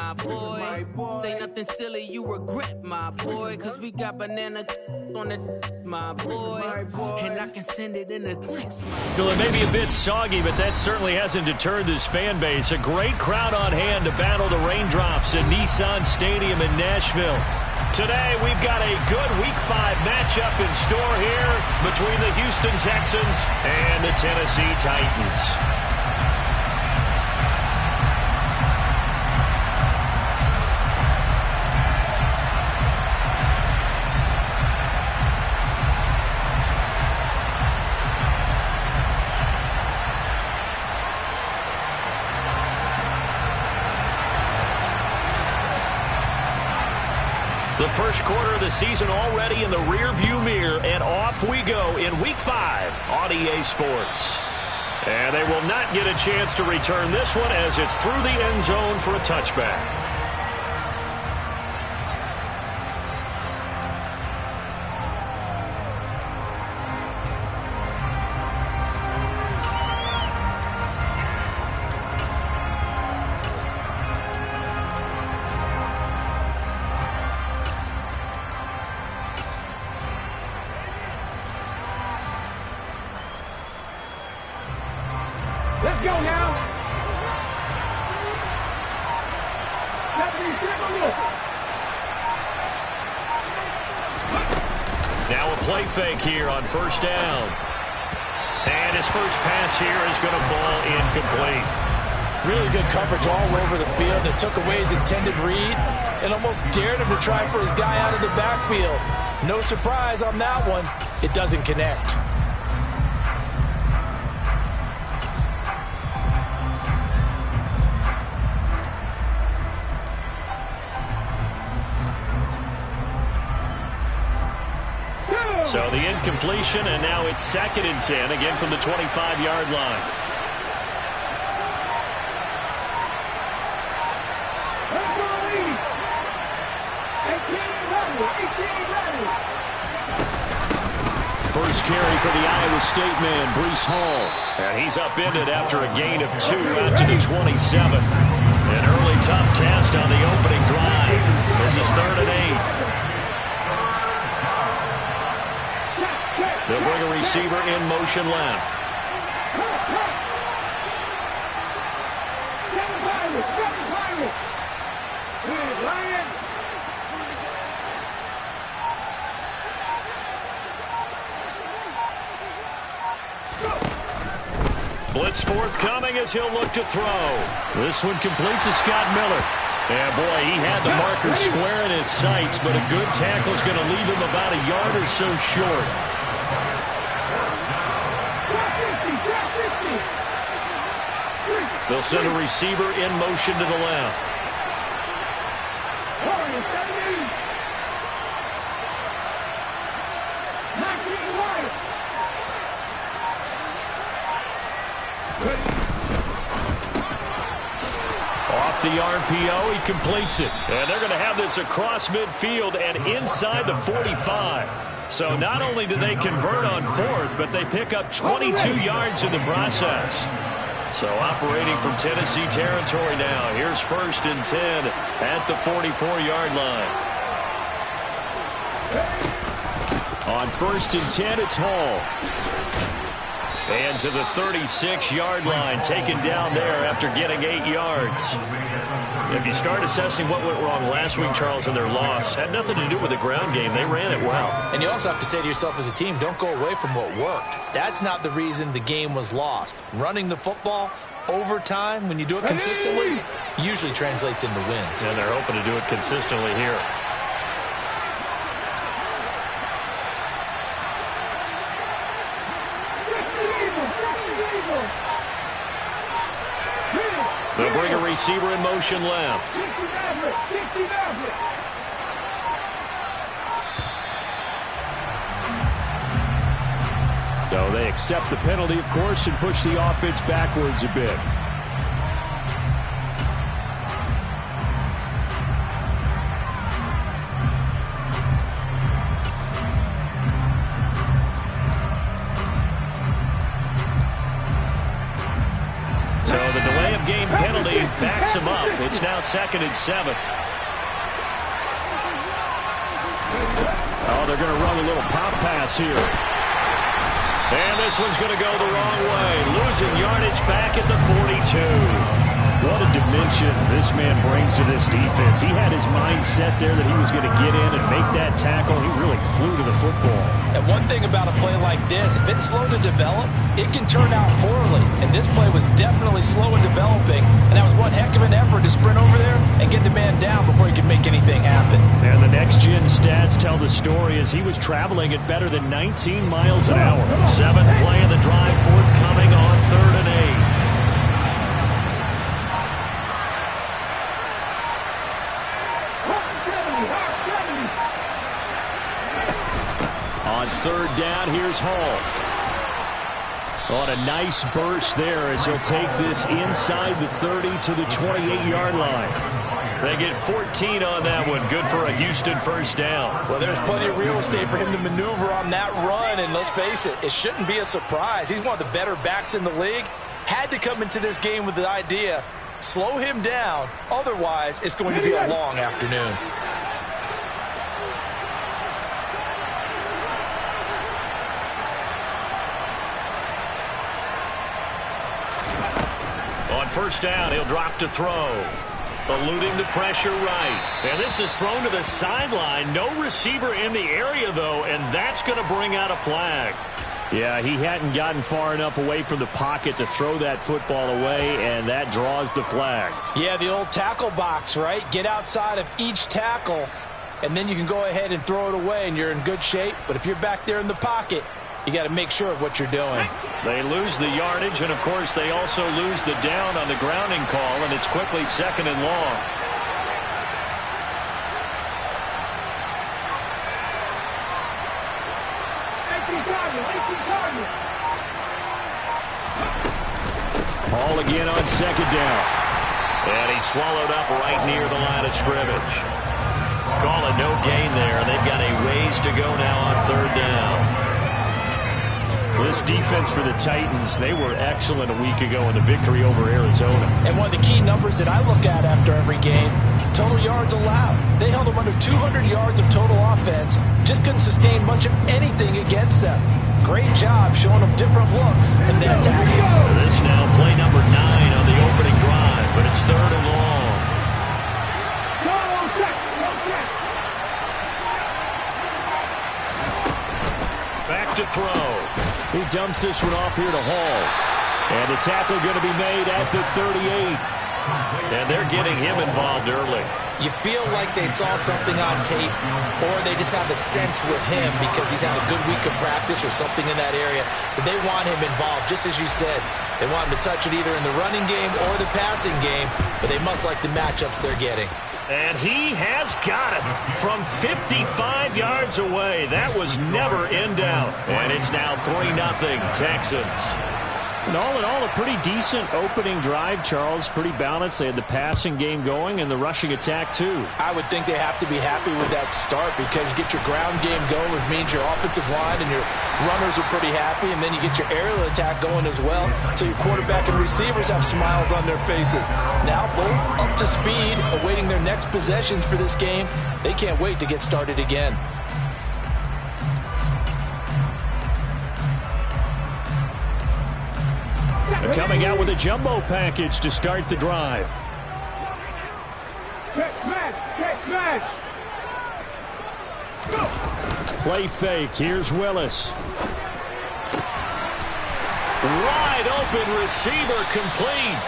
my boy. Say nothing silly, you regret, my boy. Cause we got banana on the my boy. And I can send it in a text. Well, it may be a bit soggy, but that certainly hasn't deterred this fan base. A great crowd on hand to battle the raindrops at Nissan Stadium in Nashville. Today, we've got a good Week 5 matchup in store here between the Houston Texans and the Tennessee Titans. The first quarter of the season already in the rearview mirror, and off we go in Week 5 on EA Sports. And they will not get a chance to return this one as it's through the end zone for a touchback. Let's go now. Now a play fake here on first down. And his first pass here is going to fall incomplete. Really good coverage all over the field. It took away his intended read and almost dared him to try for his guy out of the backfield. No surprise on that one. It doesn't connect. So the incompletion, and now it's 2nd and 10, again from the 25-yard line. First carry for the Iowa State man, Breece Hall. And he's upended after a gain of 2 out to the 27. An early tough test on the opening drive. This is 3rd and 8. They'll bring a receiver in motion left. Blitz forthcoming as he'll look to throw. This one complete to Scott Miller. Yeah, boy, he had the marker square in his sights, but a good tackle is going to leave him about a yard or so short. They'll send a receiver in motion to the left. Off the RPO, he completes it. And they're going to have this across midfield and inside the 45. So not only do they convert on 4th, but they pick up 22 yards in the process. So operating from Tennessee territory now. Here's 1st and 10 at the 44-yard line. On 1st and 10, it's Hall. And to the 36-yard line, taken down there after getting 8 yards. If you start assessing what went wrong last week, Charles, in their loss, had nothing to do with the ground game. They ran it well. And you also have to say to yourself as a team, don't go away from what worked. That's not the reason the game was lost. Running the football over time, when you do it consistently, usually translates into wins. And they're hoping to do it consistently here. They'll bring a receiver in motion left. So they accept the penalty, of course, and push the offense backwards a bit. So the delay of game penalty backs him up. It's It's now 2nd and 7. Oh, they're going to run a little pop pass here. And this one's going to go the wrong way. Losing yardage back at the 42. What a dimension this man brings to this defense. He had his mind set there that he was going to get in and make that tackle. He really flew to the football. And one thing about a play like this, if it's slow to develop, it can turn out poorly. And this play was definitely slow in developing. And that was one heck of an effort to sprint over there and get the man down before he could make anything happen. And the next-gen stats tell the story as he was traveling at better than 19 miles an hour. 7th play of the drive forthcoming on 3rd and 8. On 3rd down, here's Hall. On a nice burst there as he'll take this inside the 30 to the 28-yard line. They get 14 on that one. Good for a Houston first down. Well, there's plenty of real estate for him to maneuver on that run, and let's face it, it shouldn't be a surprise. He's one of the better backs in the league. Had to come into this game with the idea, slow him down, otherwise it's going to be a long afternoon. On 1st down, he'll drop to throw. Eluding the pressure right. And this is thrown to the sideline. No receiver in the area, though, and that's going to bring out a flag. Yeah, he hadn't gotten far enough away from the pocket to throw that football away, and that draws the flag. Yeah, the old tackle box, right? Get outside of each tackle, and then you can go ahead and throw it away, and you're in good shape. But if you're back there in the pocket, you got to make sure of what you're doing. They lose the yardage, and, of course, they also lose the down on the grounding call, and it's quickly 2nd and long. Hall again on 2nd down. And he's swallowed up right near the line of scrimmage. Call it no gain there. They've got a ways to go now on 3rd down. This defense for the Titans, they were excellent a week ago in the victory over Arizona. And one of the key numbers that I look at after every game, total yards allowed. They held them under 200 yards of total offense. Just couldn't sustain much of anything against them. Great job showing them different looks in the attack. This now play number 9 on the opening drive, but it's 3rd and long. Back to throw. He dumps this one off here to Hall. And the tackle going to be made at the 38. And they're getting him involved early. You feel like they saw something on tape, or they just have a sense with him because he's had a good week of practice or something in that area that they want him involved. Just as you said, they want him to touch it either in the running game or the passing game, but they must like the matchups they're getting. And he has got it from 55 yards away. That was never in doubt. And it's now 3-0 Texans. And all in all, a pretty decent opening drive, Charles. Pretty balanced. They had the passing game going and the rushing attack, too. I would think they have to be happy with that start because you get your ground game going, which means your offensive line and your runners are pretty happy, and then you get your aerial attack going as well. So your quarterback and receivers have smiles on their faces. Now both up to speed, awaiting their next possessions for this game. They can't wait to get started again. They're coming out with a jumbo package to start the drive. Play fake. Here's Willis. Wide open receiver complete.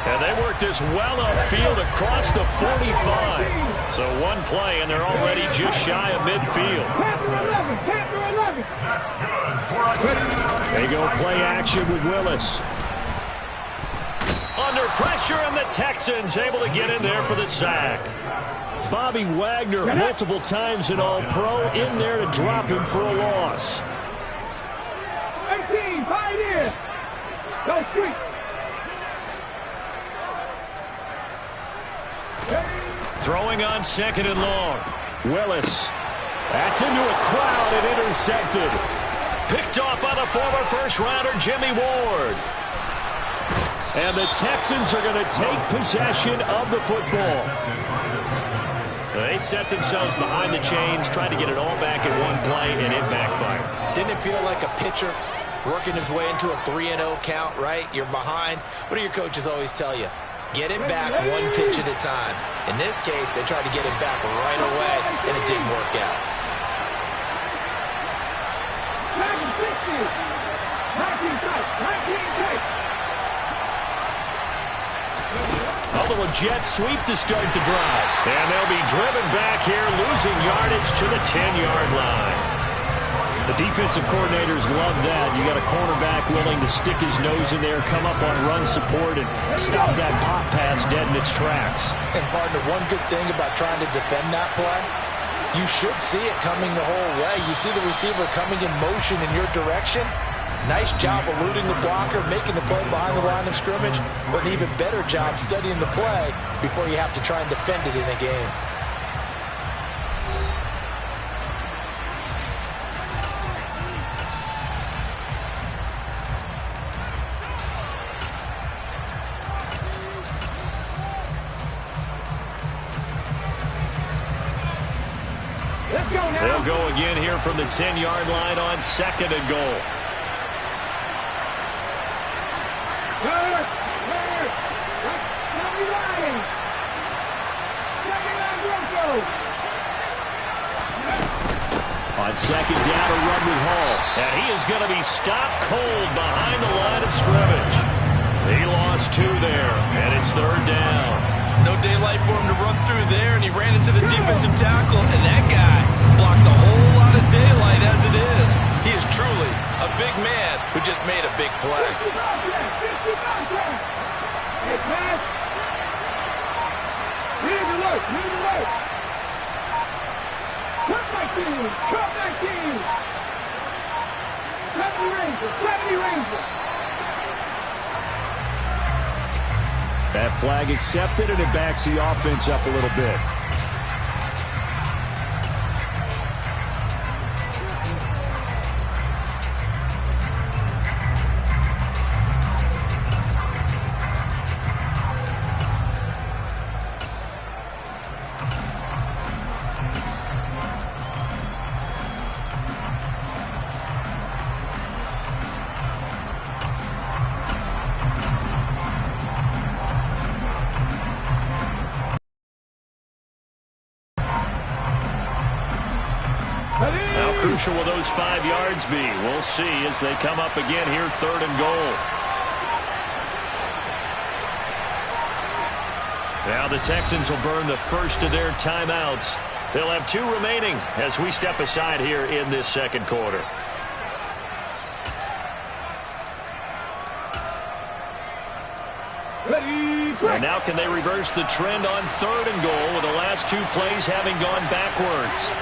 And they work this well upfield across the 45. So one play, and they're already just shy of midfield. They go play action with Willis. Under pressure, and the Texans able to get in there for the sack. Bobby Wagner, multiple times an All-Pro, in there to drop him for a loss. 18, pioneer. Go street. Throwing on 2nd and long. Willis. That's into a crowd and intercepted. Picked off by the former first-rounder Jimmy Ward. And the Texans are going to take possession of the football. They set themselves behind the chains, trying to get it all back in one play, and it backfired. Didn't it feel like a pitcher working his way into a 3-0 count, right? You're behind. What do your coaches always tell you? Get it back one pitch at a time. In this case, they tried to get it back right away, and it didn't work out. 19 tight. Although a jet sweep to start the drive. And they'll be driven back here, losing yardage to the 10-yard line. The defensive coordinators love that. You got a cornerback willing to stick his nose in there, come up on run support, and stop that pop pass dead in its tracks. And partner, one good thing about trying to defend that play, you should see it coming the whole way. You see the receiver coming in motion in your direction. Nice job eluding the blocker, making the play behind the line of scrimmage, but an even better job studying the play before you have to try and defend it in a game. They'll go again here from the 10-yard line on 2nd and goal. On 2nd down, a run with Hall. And he is going to be stopped cold behind the line of scrimmage. He lost 2 there, and it's 3rd down. No daylight for him to run through there, and he ran into the defensive tackle, and that guy blocks a whole lot of daylight as it is. He is truly a big man who just made a big play. Cut 19. 70 Rangers. That flag accepted, and it backs the offense up a little bit. How crucial will those 5 yards be? We'll see as they come up again here, 3rd and goal. Now the Texans will burn the first of their timeouts. They'll have 2 remaining as we step aside here in this 2nd quarter. And now can they reverse the trend on 3rd and goal with the last 2 plays having gone backwards?